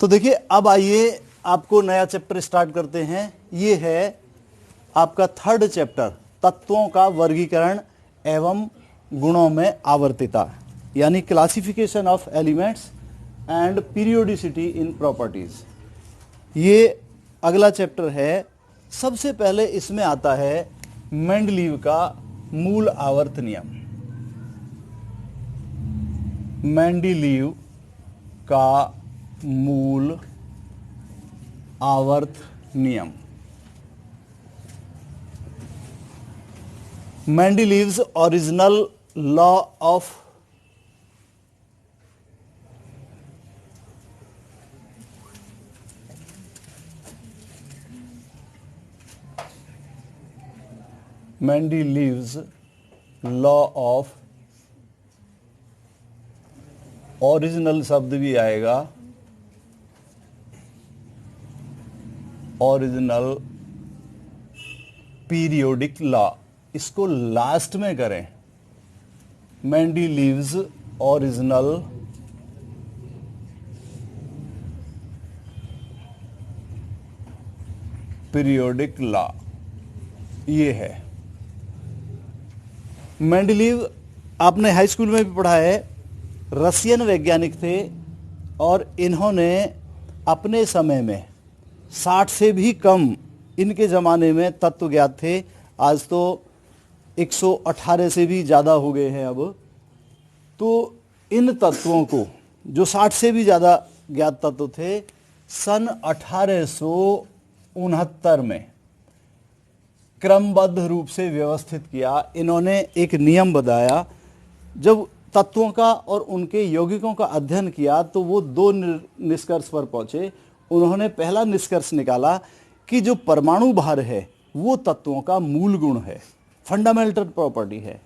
तो देखिए, अब आइए आपको नया चैप्टर स्टार्ट करते हैं। ये है आपका थर्ड चैप्टर, तत्वों का वर्गीकरण एवं गुणों में आवर्तिता, यानी classification of elements and periodicity in properties. ये अगला चैप्टर है। सबसे पहले इसमें आता है मेंडलीव का मूल आवर्त नियम। मेंडलीव का मूल आवर्त नियम। Mendeleev's original law of Mendeleev's law of, original शब्द भी आएगा, ओरिजिनल पीरियोडिक लॉ, इसको लास्ट में करें। मेंडलीव्स ओरिजिनल पीरियोडिक लॉ, ये है मेंडलीव। आपने हाई स्कूल में भी पढ़ा है। रशियन वैज्ञानिक थे और इन्होंने अपने समय में 60 से भी कम इनके ज़माने में तत्व ज्ञात थे। आज तो 118 से भी ज़्यादा हो गए हैं अब। तो इन तत्वों को, जो 60 से भी ज़्यादा ज्ञात तत्व थे, सन 1869 में क्रमबद्ध रूप से व्यवस्थित किया। इन्होंने एक नियम बताया। जब तत्वों का और उनके यौगिकों का अध्ययन किया तो वो दो निष्कर्ष पर पहुंचे। उन्होंने पहला निष्कर्ष निकाला कि जो परमाणु भार है वो तत्वों का मूल गुण है, फंडामेंटल प्रॉपर्टी है।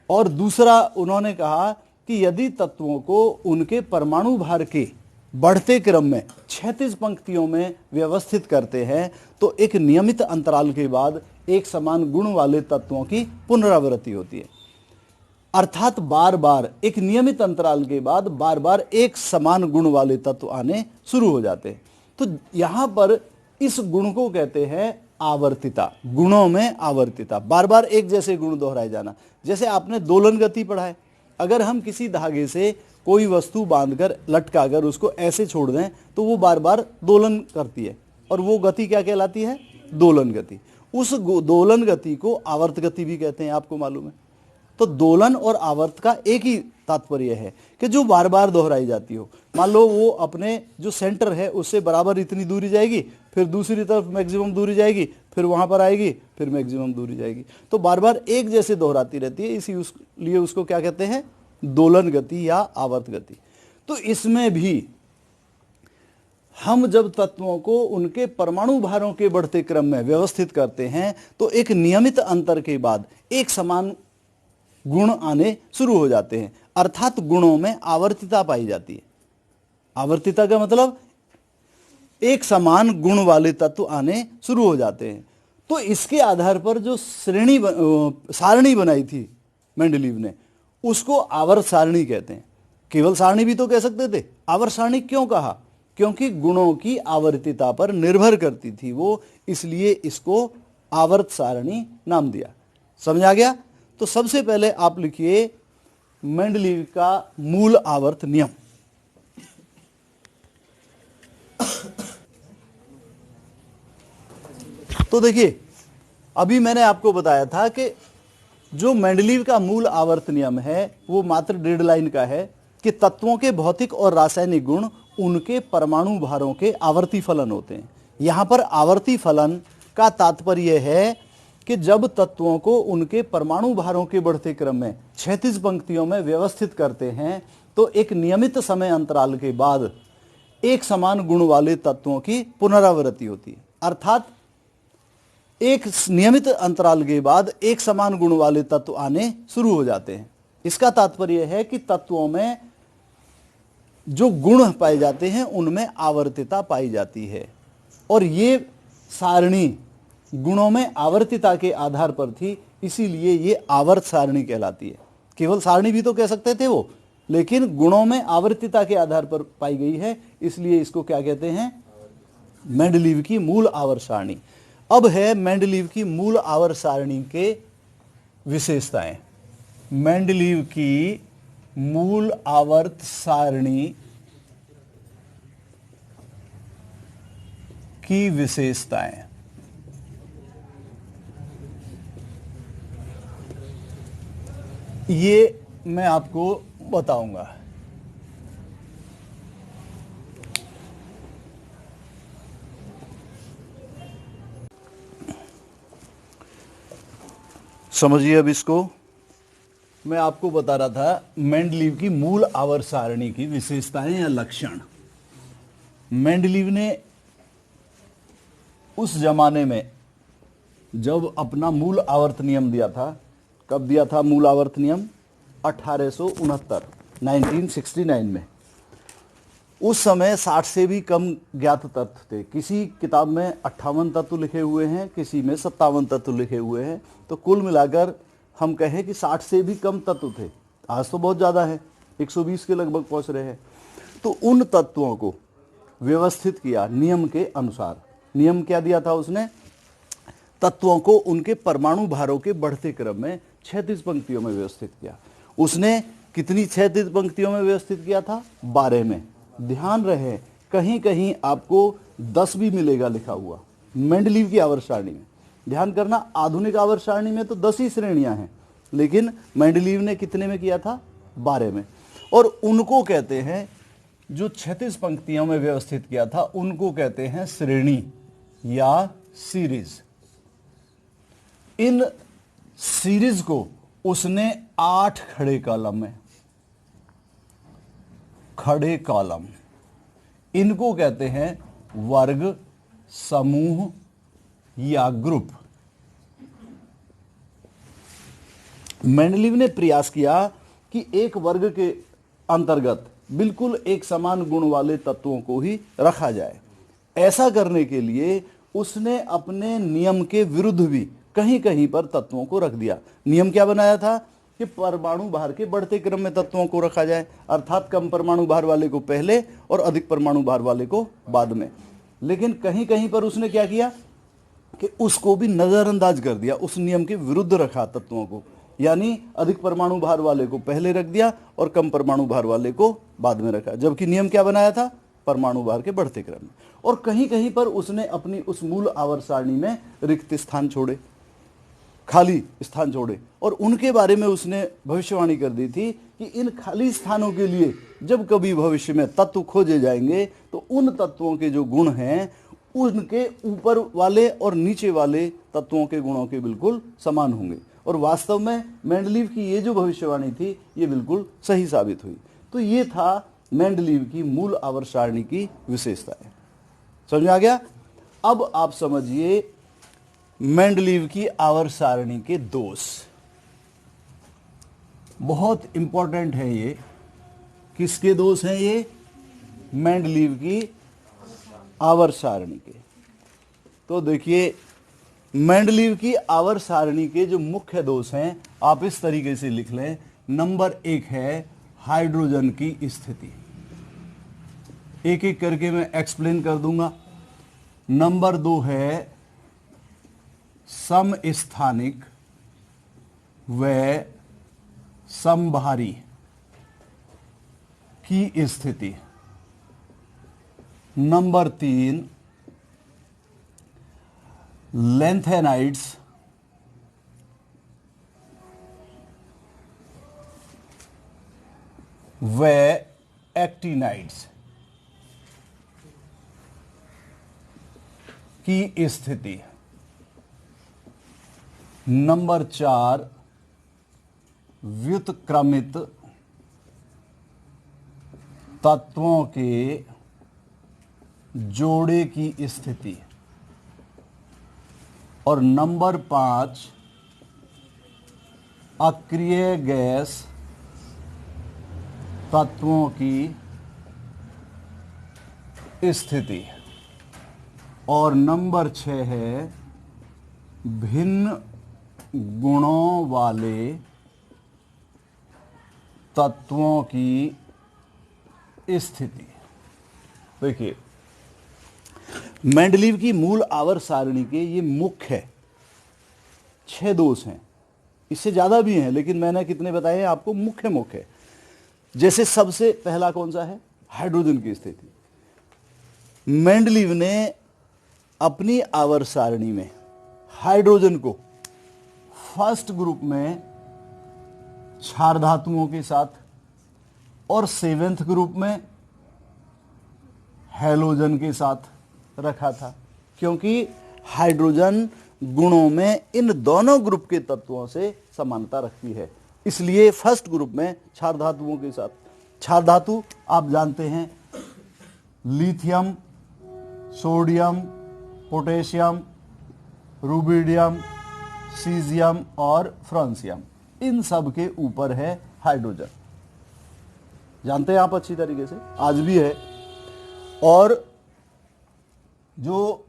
और दूसरा उन्होंने कहा कि यदि तत्वों को उनके परमाणु भार के बढ़ते क्रम में क्षैतिज पंक्तियों में व्यवस्थित करते हैं तो एक नियमित अंतराल के बाद एक समान गुण वाले तत्वों की पुनरावृत्ति होती है। अर्थात बार बार एक नियमित अंतराल के बाद बार बार एक समान गुण वाले तत्व आने शुरू हो जाते हैं। तो यहां पर इस गुण को कहते हैं आवर्तिता। गुणों में आवर्तिता, बार बार एक जैसे गुण दोहराए जाना। जैसे आपने दोलन गति पढ़ा है। अगर हम किसी धागे से कोई वस्तु बांधकर लटकाकर उसको ऐसे छोड़ दें तो वो बार बार दोलन करती है, और वो गति क्या कहलाती है? दोलन गति। उस दोलन गति को आवर्त गति भी कहते हैं, आपको मालूम है। तो दोलन और आवर्त का एक ही तात्पर्य है कि जो बार बार दोहराई जाती हो। मान लो वो अपने जो सेंटर है उससे बराबर इतनी दूरी जाएगी, फिर दूसरी तरफ मैक्सिमम दूरी जाएगी, फिर वहां पर आएगी, फिर मैक्सिमम दूरी जाएगी। तो बार बार एक जैसे दोहराती रहती है, इसीलिए उसको क्या कहते हैं? दोलन गति या आवर्त गति। तो इसमें भी हम जब तत्वों को उनके परमाणु भारों के बढ़ते क्रम में व्यवस्थित करते हैं तो एक नियमित अंतर के बाद एक समान गुण आने शुरू हो जाते हैं। अर्थात गुणों में आवर्तिता पाई जाती है। आवर्तिता का मतलब एक समान गुण वाले तत्व आने शुरू हो जाते हैं। तो इसके आधार पर जो सारणी बनाई थी मेंडलीव ने, उसको आवर्त सारणी कहते हैं। केवल सारणी भी तो कह सकते थे। आवर्त सारणी क्यों कहा? क्योंकि गुणों की आवर्तिता पर निर्भर करती थी वो, इसलिए इसको आवर्त सारणी नाम दिया। समझ आ गया? तो सबसे पहले आप लिखिए मेंडलीव का मूल आवर्त नियम। तो देखिए, अभी मैंने आपको बताया था कि जो मेंडलीव का मूल आवर्त नियम है वो मात्र 1.5 लाइन का है कि तत्वों के भौतिक और रासायनिक गुण उनके परमाणु भारों के आवर्ती फलन होते हैं। यहां पर आवर्ती फलन का तात्पर्य है कि जब तत्वों को उनके परमाणु भारों के बढ़ते क्रम में क्षैतिज पंक्तियों में व्यवस्थित करते हैं तो एक नियमित समय अंतराल के बाद एक समान गुण वाले तत्वों की पुनरावृत्ति होती है। अर्थात एक नियमित अंतराल के बाद एक समान गुण वाले तत्व आने शुरू हो जाते हैं। इसका तात्पर्य है कि तत्वों में जो गुण पाए जाते हैं उनमें आवर्तिता पाई जाती है, और ये सारणी गुणों में आवर्तिता के आधार पर थी, इसीलिए ये आवर्त सारणी कहलाती है। केवल सारणी भी तो कह सकते थे वो, लेकिन गुणों में आवर्तिता के आधार पर पाई गई है, इसलिए इसको क्या कहते हैं? मेंडलीव की मूल आवर्त सारणी। अब है मेंडलीव की मूल आवर्त सारणी के विशेषताएं। मेंडलीव की मूल आवर्त सारणी की विशेषताएं। ये मैं आपको बताऊंगा। समझिए अब इसको। मैं आपको बता रहा था मेंडलीव की मूल आवर्त सारणी की विशेषताएं या लक्षण। मेंडलीव ने उस जमाने में जब अपना मूल आवर्त नियम दिया था, कब दिया था मूल आवर्त नियम? 1869 1969 में। उस समय 60 से भी कम ज्ञात तत्व थे। किसी किताब में 58 तत्व लिखे हुए हैं, किसी में 57 तत्व लिखे हुए हैं। तो कुल मिलाकर हम कहें कि 60 से भी कम तत्व थे। आज तो बहुत ज़्यादा है, 120 के लगभग पहुंच रहे हैं। तो उन तत्वों को व्यवस्थित किया नियम के अनुसार। नियम क्या दिया था उसने? तत्वों को उनके परमाणु भारों के बढ़ते क्रम में क्षैतिज पंक्तियों में व्यवस्थित किया। उसने कितनी क्षैतिज पंक्तियों में व्यवस्थित किया था? 12 में। ध्यान रहे, कहीं कहीं आपको 10 भी मिलेगा लिखा हुआ मेंडलीव की आवर्त सारणी में। ध्यान करना, आधुनिक आवर्त सारणी में तो 10 ही श्रेणियां हैं, लेकिन मेंडलीव ने कितने में किया था? 12 में। और उनको कहते हैं, जो क्षैतिज पंक्तियों में व्यवस्थित किया था, उनको कहते हैं श्रेणी या सीरीज। इन सीरीज को उसने 8 खड़े कॉलम में, खड़े कॉलम, इनको कहते हैं वर्ग, समूह या ग्रुप। मेंडलीव ने प्रयास किया कि एक वर्ग के अंतर्गत बिल्कुल एक समान गुण वाले तत्वों को ही रखा जाए। ऐसा करने के लिए उसने अपने नियम के विरुद्ध भी कहीं कहीं पर तत्वों को रख दिया। नियम क्या बनाया था कि परमाणु भार के बढ़ते क्रम में तत्वों को रखा जाए, अर्थात कम परमाणु भार वाले को पहले और अधिक परमाणु भार वाले को बाद में। लेकिन कहीं कहीं पर उसने क्या किया कि उसको भी नजरअंदाज कर दिया, उस नियम के विरुद्ध रखा तत्वों को। यानी अधिक परमाणु भार वाले को पहले रख दिया और कम परमाणु भार वाले को बाद में रखा, जबकि नियम क्या बनाया था? परमाणु भार के बढ़ते क्रम में। और कहीं कहीं पर उसने अपनी उस मूल आवर्त सारणी में रिक्त स्थान छोड़े, खाली स्थान छोड़े, और उनके बारे में उसने भविष्यवाणी कर दी थी कि इन खाली स्थानों के लिए जब कभी भविष्य में तत्व खोजे जाएंगे तो उन तत्वों के जो गुण हैं उनके ऊपर वाले और नीचे वाले तत्वों के गुणों के बिल्कुल समान होंगे। और वास्तव में मेंडलीव की ये जो भविष्यवाणी थी ये बिल्कुल सही साबित हुई। तो ये था मेंडलीव की मूल आवर्त सारणी की विशेषताएं। समझ में आ गया? अब आप समझिए मेंडलीव की आवर्त सारणी के दोष। बहुत इंपॉर्टेंट है ये। किसके दोष हैं ये? मेंडलीव की आवर्त सारणी के। तो देखिए, मेंडलीव की आवर्त सारणी के जो मुख्य दोष हैं आप इस तरीके से लिख लें। नंबर 1 है हाइड्रोजन की स्थिति। एक एक करके मैं एक्सप्लेन कर दूंगा। नंबर 2 है समस्थानिक व समभारी की स्थिति। नंबर 3 लैंथेनाइड्स व एक्टिनाइड्स की स्थिति। नंबर 4 व्युत्क्रमित तत्वों के जोड़े की स्थिति। और नंबर 5 अक्रिय गैस तत्वों की स्थिति। और नंबर 6 है भिन्न गुणों वाले तत्वों की स्थिति। देखिए, मेंडलीव की मूल आवर्त सारणी के ये मुख्य 6 दोष हैं, इससे ज्यादा भी हैं, लेकिन मैंने कितने बताए हैं आपको, मुख्य मुख्य। जैसे सबसे पहला कौन सा है, हाइड्रोजन की स्थिति। मेंडलीव ने अपनी आवर्त सारणी में हाइड्रोजन को फर्स्ट ग्रुप में क्षार धातुओं के साथ और 7वें ग्रुप में हैलोजन के साथ रखा था, क्योंकि हाइड्रोजन गुणों में इन दोनों ग्रुप के तत्वों से समानता रखती है, इसलिए फर्स्ट ग्रुप में क्षार धातुओं के साथ। क्षार धातु आप जानते हैं, lithium, sodium, potassium, rubidium, caesium और फ्रांसियम, इन सब के ऊपर है हाइड्रोजन। जानते हैं आप अच्छी तरीके से, आज भी है। और जो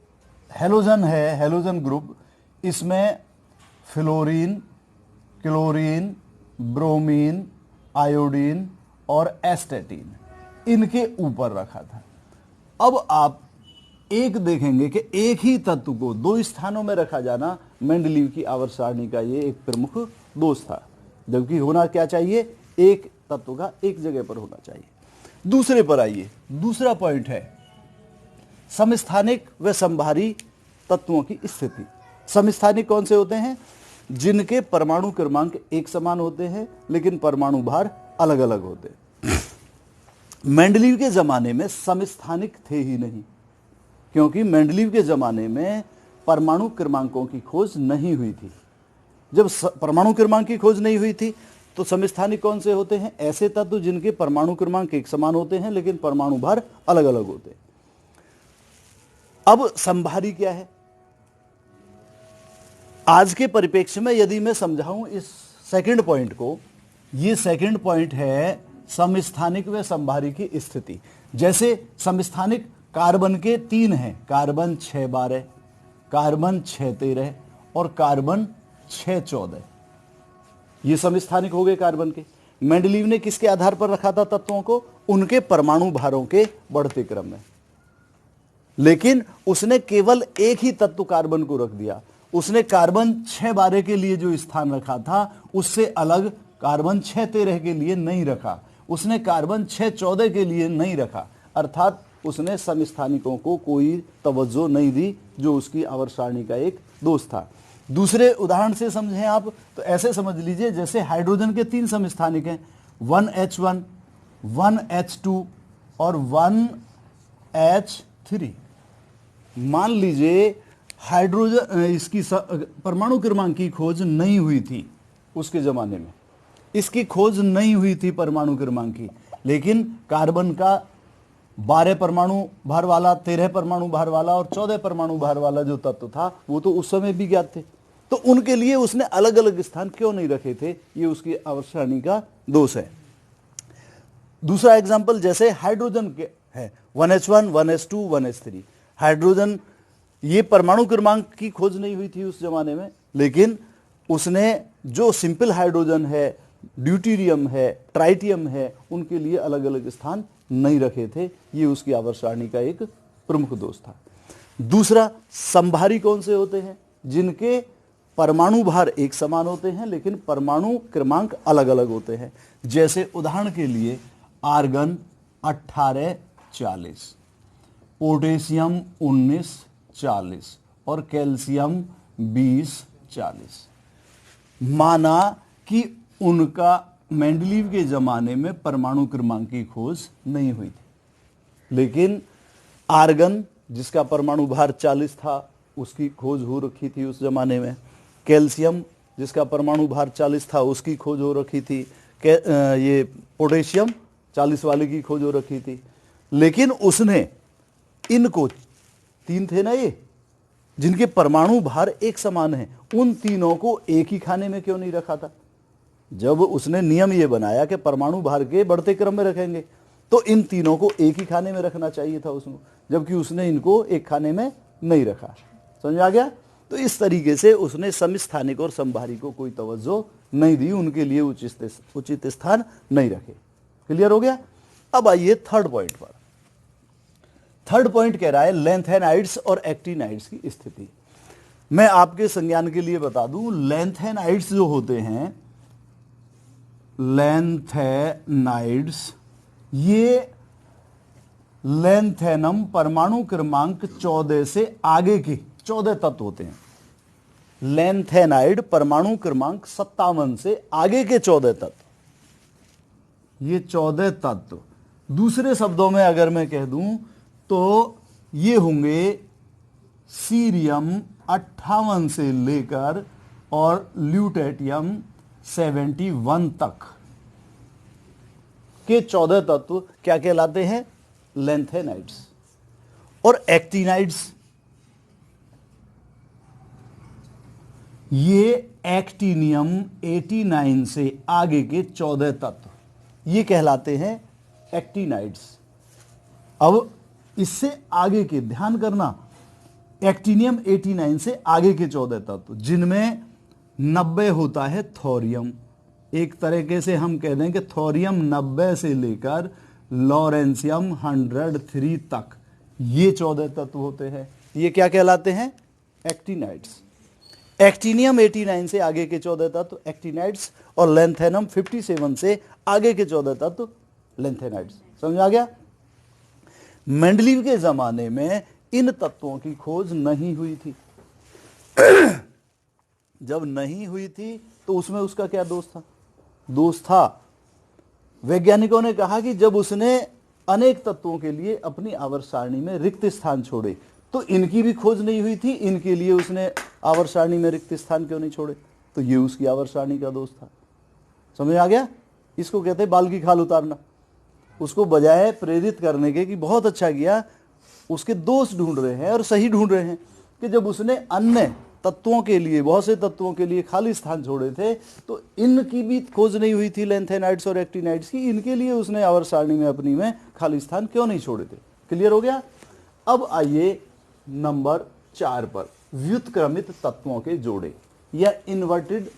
हैलोजन है, हैलोजन ग्रुप, इसमें फ्लोरीन, क्लोरीन, ब्रोमीन, आयोडीन और एस्टेटीन, इनके ऊपर रखा था। अब आप एक देखेंगे कि एक ही तत्व को 2 स्थानों में रखा जाना मेंडलीव की आवर्त सारणी का ये एक प्रमुख दोष था, जबकि होना क्या चाहिए, एक तत्व का एक जगह पर होना चाहिए। दूसरे पर आइए, दूसरा पॉइंट है समस्थानिक व संभारी तत्वों की स्थिति। समस्थानिक कौन से होते हैं, जिनके परमाणु क्रमांक एक समान होते हैं लेकिन परमाणु भार अलग अलग होते हैं। मेंडलीव के जमाने में समस्थानिक थे ही नहीं, क्योंकि मेंडलीव के जमाने में परमाणु क्रमांकों की खोज नहीं हुई थी। जब परमाणु क्रमांक की खोज नहीं हुई थी तो समस्थानिक कौन से होते हैं, ऐसे तत्व जिनके परमाणु क्रमांक एक समान होते हैं लेकिन परमाणु भार अलग अलग होते हैं। अब संभारी क्या है, आज के परिप्रेक्ष्य में यदि मैं समझाऊं इस सेकंड पॉइंट को, ये सेकंड पॉइंट है समस्थानिक व संभारी की स्थिति। जैसे समस्थानिक कार्बन के 3 हैं, कार्बन 612, कार्बन 613 और कार्बन 614, ये समस्थानिक हो गए कार्बन के। मेंडलीव ने किसके आधार पर रखा था तत्वों को, उनके परमाणु भारों के बढ़ते क्रम में, लेकिन उसने केवल एक ही तत्व कार्बन को रख दिया। उसने कार्बन 612 के लिए जो स्थान रखा था उससे अलग कार्बन 613 के लिए नहीं रखा, उसने कार्बन 614 के लिए नहीं रखा, अर्थात उसने समस्थानिकों को कोई तवज्जो नहीं दी, जो उसकी आवर्त सारणी का एक दोष था। दूसरे उदाहरण से समझें आप तो ऐसे समझ लीजिए, जैसे हाइड्रोजन के 3 समस्थानिक हैं, 1H1, 1H2 और 1H3। मान लीजिए हाइड्रोजन इसकी परमाणु क्रमांक की खोज नहीं हुई थी उसके जमाने में, इसकी खोज नहीं हुई थी परमाणु क्रमांक की, लेकिन कार्बन का 12 परमाणु भार वाला, 13 परमाणु भार वाला और 14 परमाणु भार वाला जो तत्व था वो तो उस समय भी ज्ञात थे, तो उनके लिए उसने अलग अलग स्थान क्यों नहीं रखे थे, ये उसकी आवर्त सारणी का दोष है। दूसरा एग्जाम्पल, जैसे हाइड्रोजन के है 1H1, 1H2, 1H3। हाइड्रोजन ये परमाणु क्रमांक की खोज नहीं हुई थी उस जमाने में, लेकिन उसने जो सिंपल हाइड्रोजन है, ड्यूटेरियम है, ट्राइटियम है, उनके लिए अलग अलग स्थान नहीं रखे थे, ये उसकी आवर्त सारणी का एक प्रमुख दोष था। दूसरा, संभारी कौन से होते हैं, जिनके परमाणु भार एक समान होते हैं लेकिन परमाणु क्रमांक अलग अलग होते हैं। जैसे उदाहरण के लिए आर्गन 1840, पोटेशियम 1940 और कैल्शियम 2040। माना कि उनका मेंडलीव के जमाने में परमाणु क्रमांक की खोज नहीं हुई थी, लेकिन आर्गन जिसका परमाणु भार 40 था उसकी खोज हो रखी थी उस जमाने में, कैल्शियम जिसका परमाणु भार 40 था उसकी खोज हो रखी थी, ये पोटेशियम 40 वाले की खोज हो रखी थी, लेकिन उसने इनको 3 थे ना ये, जिनके परमाणु भार एक समान है, उन तीनों को एक ही खाने में क्यों नहीं रखा था। जब उसने नियम ये बनाया कि परमाणु भार के बढ़ते क्रम में रखेंगे, तो इन तीनों को एक ही खाने में रखना चाहिए था उसने, जबकि उसने इनको एक खाने में नहीं रखा। समझ आ गया। तो इस तरीके से उसने समस्थानिक और संभारी को कोई तवज्जो नहीं दी, उनके लिए उचित स्थान नहीं रखे। क्लियर हो गया। अब आइए थर्ड पॉइंट पर। थर्ड पॉइंट कह रहा है लैंथेनाइड्स और एक्टिनाइड्स की स्थिति। मैं आपके संज्ञान के लिए बता दूं, लैंथेनाइड्स जो होते हैं, लैंथेनाइड्स, ये लैंथेनम परमाणु क्रमांक 14 से आगे के 14 तत्व होते हैं। लैंथेनाइड परमाणु क्रमांक 57 से आगे के 14 तत्व, ये 14 तत्व। दूसरे शब्दों में अगर मैं कह दूं तो ये होंगे सीरियम 58 से लेकर और ल्यूटेटियम 71 तक के 14 तत्व क्या कहलाते हैं? लैंथेनाइड्स। और एक्टिनाइड्स, ये एक्टिनियम 89 से आगे के 14 तत्व, ये कहलाते हैं एक्टिनाइड्स। अब इससे आगे के ध्यान करना, एक्टिनियम 89 से आगे के 14 तत्व जिनमें 90 होता है थोरियम। एक तरीके से हम कह दें कि थोरियम 90 से लेकर लॉरेंसियम 103 तक, ये 14 तत्व होते हैं। ये क्या कहलाते हैं? एक्टिनाइड्स। एक्टिनियम 89 से आगे के 14 तत्व एक्टिनाइड्स, और लैंथेनम 57 से आगे के 14 तत्व लैंथेनाइड्स। समझ आ गया? मेंडलीव के जमाने में इन तत्वों की खोज नहीं हुई थी। जब नहीं हुई थी तो उसमें उसका क्या दोष था? दोष था, वैज्ञानिकों ने कहा कि जब उसने अनेक तत्वों के लिए अपनी आवर्त सारणी में रिक्त स्थान छोड़े तो इनकी भी खोज नहीं हुई थी, इनके लिए उसने आवर्त सारणी में रिक्त स्थान क्यों नहीं छोड़े? तो ये उसकी आवर्त सारणी का दोष था। समझ आ गया? इसको कहते हैं बाल की खाल उतारना। उसको बजाय प्रेरित करने के कि बहुत अच्छा किया, उसके दोष ढूंढ रहे हैं और सही ढूंढ रहे हैं कि जब उसने अन्य तत्वों के लिए, बहुत से तत्वों के लिए खाली स्थान छोड़े थे तो इनकी भी खोज नहीं हुई थी, लैंथेनाइड्स और एक्टिनाइड्स की, इनके लिए उसने आवर्त सारणी में अपनी में खाली स्थान क्यों नहीं छोड़े थे। क्लियर हो गया? अब आइए नंबर 4 पर, व्युत्क्रमित तत्वों के जोड़े या इन्वर्टेड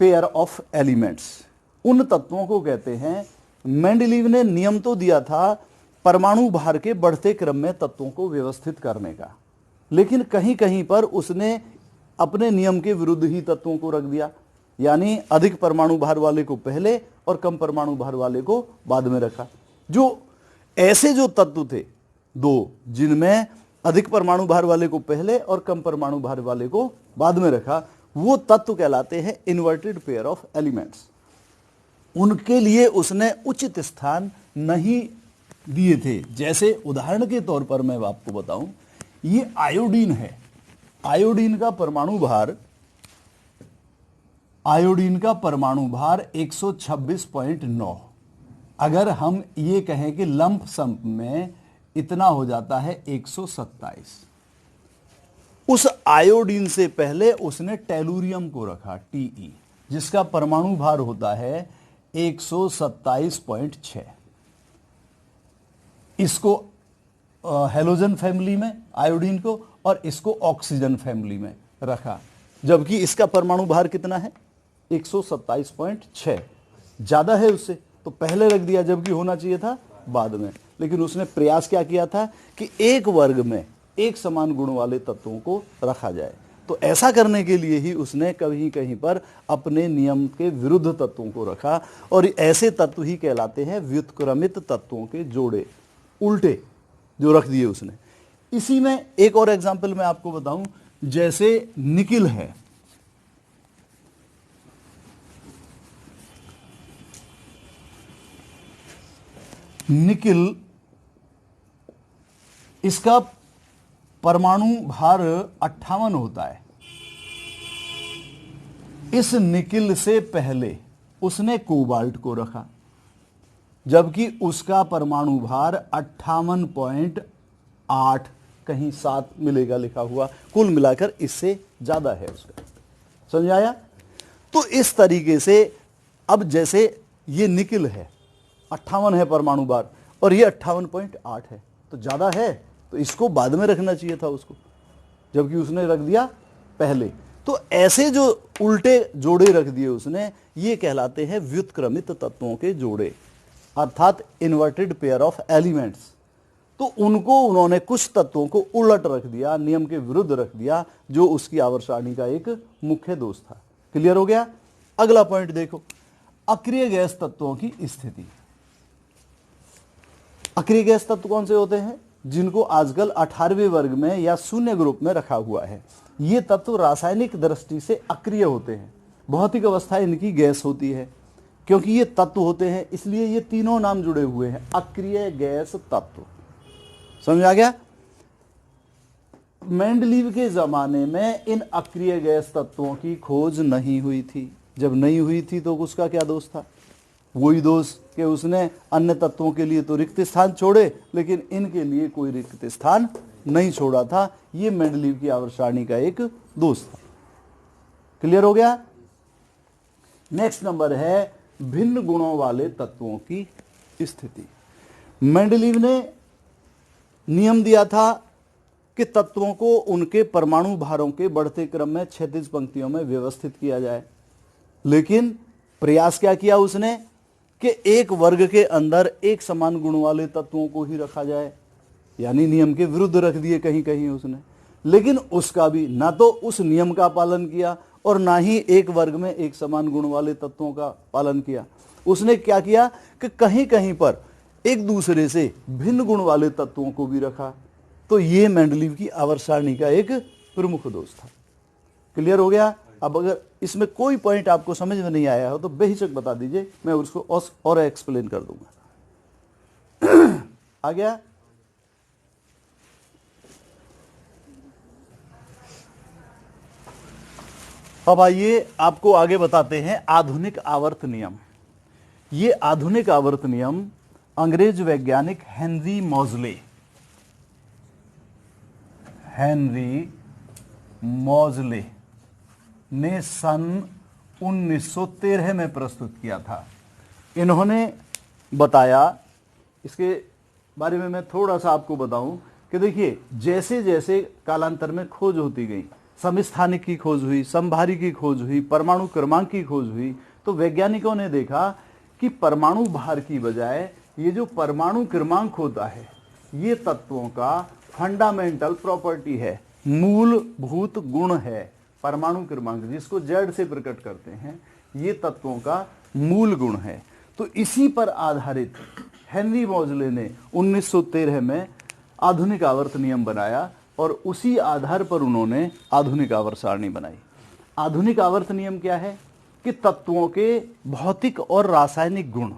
पेयर ऑफ एलिमेंट्स। उन तत्वों को कहते हैं, मेंडलीव ने नियम तो दिया था परमाणु भार के बढ़ते क्रम में तत्वों को व्यवस्थित करने का, लेकिन कहीं कहीं पर उसने अपने नियम के विरुद्ध ही तत्वों को रख दिया, यानी अधिक परमाणु भार वाले को पहले और कम परमाणु भार वाले को बाद में रखा। जो ऐसे जो तत्व थे दो, जिनमें अधिक परमाणु भार वाले को पहले और कम परमाणु भार वाले को बाद में रखा, वो तत्व कहलाते हैं इन्वर्टेड पेयर ऑफ एलिमेंट्स। उनके लिए उसने उचित स्थान नहीं दिए थे। जैसे उदाहरण के तौर पर मैं आपको बताऊं, ये आयोडीन है। आयोडीन का परमाणु भार 126.9। अगर हम ये कहें कि लंप सम में इतना हो जाता है 127। उस आयोडीन से पहले उसने टेलुरियम को रखा, Te, जिसका परमाणु भार होता है 127.6। इसको हेलोजन फैमिली में आयोडीन को, और इसको ऑक्सीजन फैमिली में रखा, जबकि इसका परमाणु भार कितना है? 127.6। ज्यादा है उससे, तो पहले रख दिया, जबकि होना चाहिए था बाद में। लेकिन उसने प्रयास क्या किया था कि एक वर्ग में एक समान गुण वाले तत्वों को रखा जाए। तो ऐसा करने के लिए ही उसने कहीं कहीं पर अपने नियम के विरुद्ध तत्वों को रखा, और ऐसे तत्व ही कहलाते हैं व्युत्क्रमित तत्वों के जोड़े, उल्टे जो रख दिए उसने। इसी में एक और एग्जाम्पल मैं आपको बताऊं, जैसे निकिल है। निकिल, इसका परमाणु भार 58 होता है। इस निकिल से पहले उसने कोबाल्ट को रखा, जबकि उसका परमाणु भार 58.8, कहीं 7 मिलेगा लिखा हुआ, कुल मिलाकर इससे ज्यादा है उसका। समझ आया? तो इस तरीके से अब जैसे ये निकिल है, 58 है परमाणु भार, और ये 58.8 है, तो ज्यादा है, तो इसको बाद में रखना चाहिए था उसको, जबकि उसने रख दिया पहले। तो ऐसे जो उल्टे जोड़े रख दिए उसने, ये कहलाते हैं व्युत्क्रमित तत्वों के जोड़े, अर्थात इन्वर्टेड पेयर ऑफ एलिमेंट्स। तो उनको उन्होंने कुछ तत्वों को उलट रख दिया, नियम के विरुद्ध रख दिया, जो उसकी आवर्त सारणी का एक मुख्य दोष था। क्लियर हो गया? अगला पॉइंट देखो, अक्रिय गैस तत्वों की स्थिति। अक्रिय गैस तत्व कौन से होते हैं? जिनको आजकल 18वें वर्ग में या शून्य ग्रुप में रखा हुआ है। ये तत्व रासायनिक दृष्टि से अक्रिय होते हैं, भौतिक अवस्था इनकी गैस होती है। क्योंकि ये तत्व होते हैं इसलिए ये तीनों नाम जुड़े हुए हैं, अक्रिय गैस तत्व। समझ आ गया? मेंडलीव के जमाने में इन अक्रिय गैस तत्वों की खोज नहीं हुई थी। जब नहीं हुई थी तो उसका क्या दोष था? वही दोष कि उसने अन्य तत्वों के लिए तो रिक्त स्थान छोड़े, लेकिन इनके लिए कोई रिक्त स्थान नहीं छोड़ा था। ये मेंडलीव की आवर्त सारणी का एक दोष था। क्लियर हो गया? नेक्स्ट नंबर है भिन्न गुणों वाले तत्वों की स्थिति। मेंडलीव ने नियम दिया था कि तत्वों को उनके परमाणु भारों के बढ़ते क्रम में क्षैतिज पंक्तियों में व्यवस्थित किया जाए, लेकिन प्रयास क्या किया उसने कि एक वर्ग के अंदर एक समान गुण वाले तत्वों को ही रखा जाए, यानी नियम के विरुद्ध रख दिए कहीं कहीं उसने। लेकिन उसका भी ना तो उस नियम का पालन किया और ना ही एक वर्ग में एक समान गुण वाले तत्वों का पालन किया। उसने क्या किया कि कहीं कहीं पर एक दूसरे से भिन्न गुण वाले तत्वों को भी रखा। तो ये मेंडलीव की आवर्त सारणी का एक प्रमुख दोष था। क्लियर हो गया? अब अगर इसमें कोई पॉइंट आपको समझ में नहीं आया हो तो बेहिचक बता दीजिए, मैं उसको और एक्सप्लेन कर दूंगा। आ गया? अब आइए आपको आगे बताते हैं आधुनिक आवर्त नियम। ये आधुनिक आवर्त नियम अंग्रेज वैज्ञानिक हेनरी मॉजले ने सन 1913 में प्रस्तुत किया था। इन्होंने बताया, इसके बारे में मैं थोड़ा सा आपको बताऊं कि देखिए, जैसे जैसे कालांतर में खोज होती गई, समस्थानिक की खोज हुई, समभारी की खोज हुई, परमाणु क्रमांक की खोज हुई, तो वैज्ञानिकों ने देखा कि परमाणु भार की बजाय ये जो परमाणु क्रमांक होता है, ये तत्वों का फंडामेंटल प्रॉपर्टी है, मूलभूत गुण है। परमाणु क्रमांक जिसको जेड से प्रकट करते हैं, ये तत्वों का मूल गुण है। तो इसी पर आधारित हेनरी मॉजले ने 1913 में आधुनिक आवर्त नियम बनाया और उसी आधार पर उन्होंने आधुनिक आवर्त सारणी बनाई। आधुनिक आवर्त नियम क्या है कि तत्वों के भौतिक और रासायनिक गुण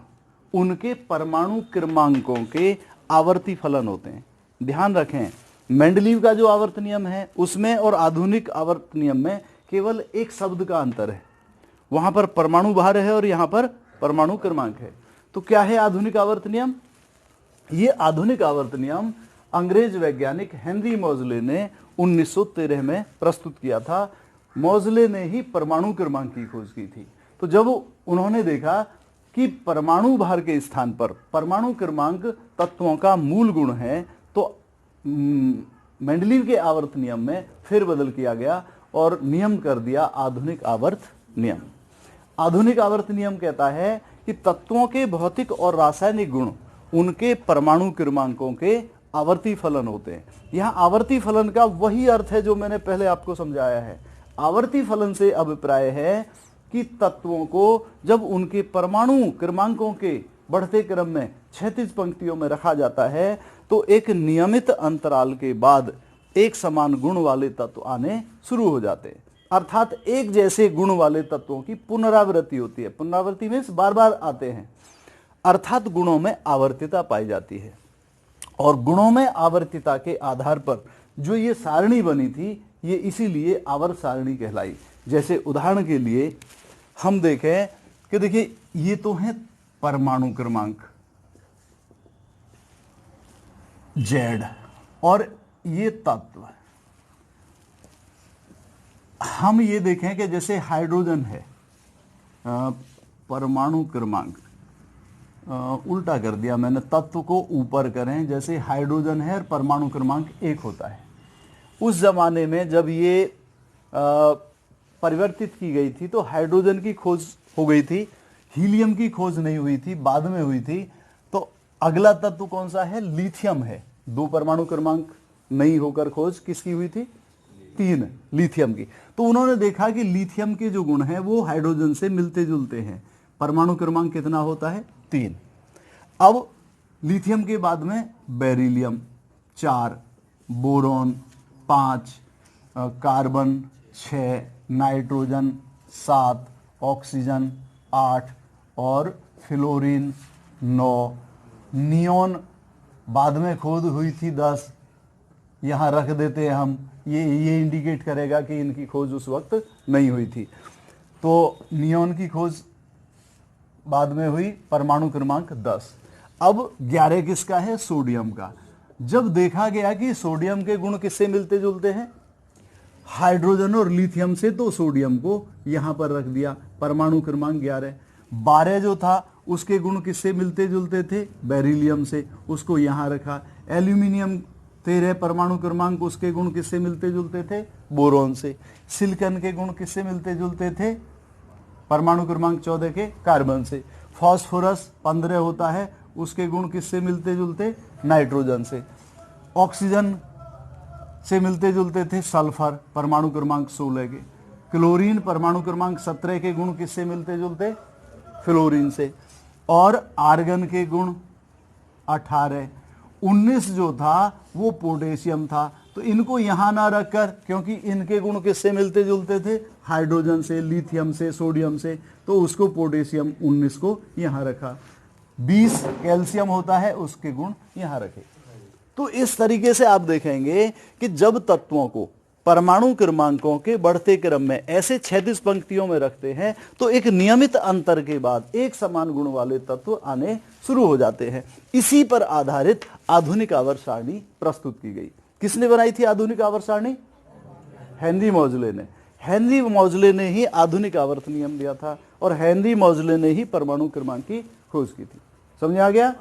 उनके परमाणु क्रमांकों के आवर्ती फलन होते हैं। ध्यान रखें, मेंडलीव का जो आवर्त नियम है उसमें और आधुनिक आवर्त नियम में केवल एक शब्द का अंतर है। वहां पर परमाणु भार है और यहां पर परमाणु क्रमांक है। तो क्या है आधुनिक आवर्त नियम? ये आधुनिक आवर्त नियम अंग्रेज वैज्ञानिक हेनरी मॉजले ने 1913 में प्रस्तुत किया था। मॉजले ने ही परमाणु क्रमांक की खोज की थी। तो जब उन्होंने देखा कि परमाणु भार के स्थान पर परमाणु क्रमांक तत्वों का मूल गुण है, तो मेंडलीव के आवर्त नियम में फेरबदल किया गया और नियम कर दिया आधुनिक आवर्त नियम। आधुनिक आवर्त नियम कहता है कि तत्वों के भौतिक और रासायनिक गुण उनके परमाणु क्रमांकों के आवर्ती फलन होते हैं। यहां आवर्ती फलन का वही अर्थ है जो मैंने पहले आपको समझाया है। आवर्ती फलन से अभिप्राय है कि तत्वों को जब उनके परमाणु क्रमांकों के बढ़ते क्रम में क्षैतिज पंक्तियों में रखा जाता है तो एक नियमित अंतराल के बाद एक समान गुण वाले तत्व आने शुरू हो जाते हैं। अर्थात एक जैसे गुण वाले तत्वों की पुनरावृत्ति होती है। पुनरावृत्ति में बार बार आते हैं, अर्थात गुणों में आवर्तिता पाई जाती है। और गुणों में आवर्तिता के आधार पर जो ये सारणी बनी थी, ये इसीलिए आवर्त सारणी कहलाई। जैसे उदाहरण के लिए हम देखें कि देखिए, ये तो है परमाणु क्रमांक जेड और ये तत्व। हम ये देखें कि जैसे हाइड्रोजन है, परमाणु क्रमांक उल्टा कर दिया मैंने, तत्व को ऊपर करें, जैसे हाइड्रोजन है और परमाणु क्रमांक 1 होता है। उस जमाने में जब ये परिवर्तित की गई थी तो हाइड्रोजन की खोज हो गई थी, हीलियम की खोज नहीं हुई थी, बाद में हुई थी। तो अगला तत्व कौन सा है? लिथियम है। 2 परमाणु क्रमांक नहीं होकर खोज किसकी हुई थी? 3, लिथियम की। तो उन्होंने देखा कि लिथियम के जो गुण हैं वो हाइड्रोजन से मिलते जुलते हैं। परमाणु क्रमांक कितना होता है? 3। अब लिथियम के बाद में beryllium 4, boron 5, carbon 6, nitrogen 7, oxygen 8 और फ्लोरीन 9। नियोन बाद में खोज हुई थी 10, यहाँ रख देते हैं हम, ये इंडिकेट करेगा कि इनकी खोज उस वक्त नहीं हुई थी। तो नियोन की खोज बाद में हुई, परमाणु क्रमांक 10। अब 11 किसका है? सोडियम का। जब देखा गया कि सोडियम के गुण किससे मिलते जुलते हैं? हाइड्रोजन और लिथियम से, तो सोडियम को यहां पर रख दिया, परमाणु क्रमांक 11। 12 जो था उसके गुण किससे मिलते जुलते थे? बेरिलियम से, उसको यहां रखा। एल्यूमिनियम 13 परमाणु क्रमांक, उसके गुण किससे मिलते जुलते थे? बोरॉन से। सिलिकॉन के गुण किससे मिलते जुलते थे? परमाणु क्रमांक 14 के कार्बन से। फास्फोरस 15 होता है, उसके गुण किससे मिलते जुलते? नाइट्रोजन से। ऑक्सीजन से मिलते जुलते थे सल्फर, परमाणु क्रमांक 16 के। क्लोरीन परमाणु क्रमांक 17 के गुण किससे मिलते जुलते? फ्लोरीन से। और आर्गन के गुण 18। 19 जो था वो पोटेशियम था। तो इनको यहां ना रखकर, क्योंकि इनके गुण किससे मिलते जुलते थे? हाइड्रोजन से, लिथियम से, सोडियम से, तो उसको पोटेशियम 19 को यहां रखा। 20 कैल्शियम होता है, उसके गुण यहां रखे। तो इस तरीके से आप देखेंगे कि जब तत्वों को परमाणु क्रमांकों के बढ़ते क्रम में ऐसे 36 पंक्तियों में रखते हैं तो एक नियमित अंतर के बाद एक समान गुण वाले तत्व आने शुरू हो जाते हैं। इसी पर आधारित आधुनिक आवर्त सारणी प्रस्तुत की गई। किसने बनाई थी आधुनिक आवर्त सारणी? हेनरी मौजले ने। हेनरी मौजले ने ही आधुनिक आवर्त नियम दिया था और हेनरी मौजले ने ही परमाणु क्रमांक की खोज की थी। समझ आ गया?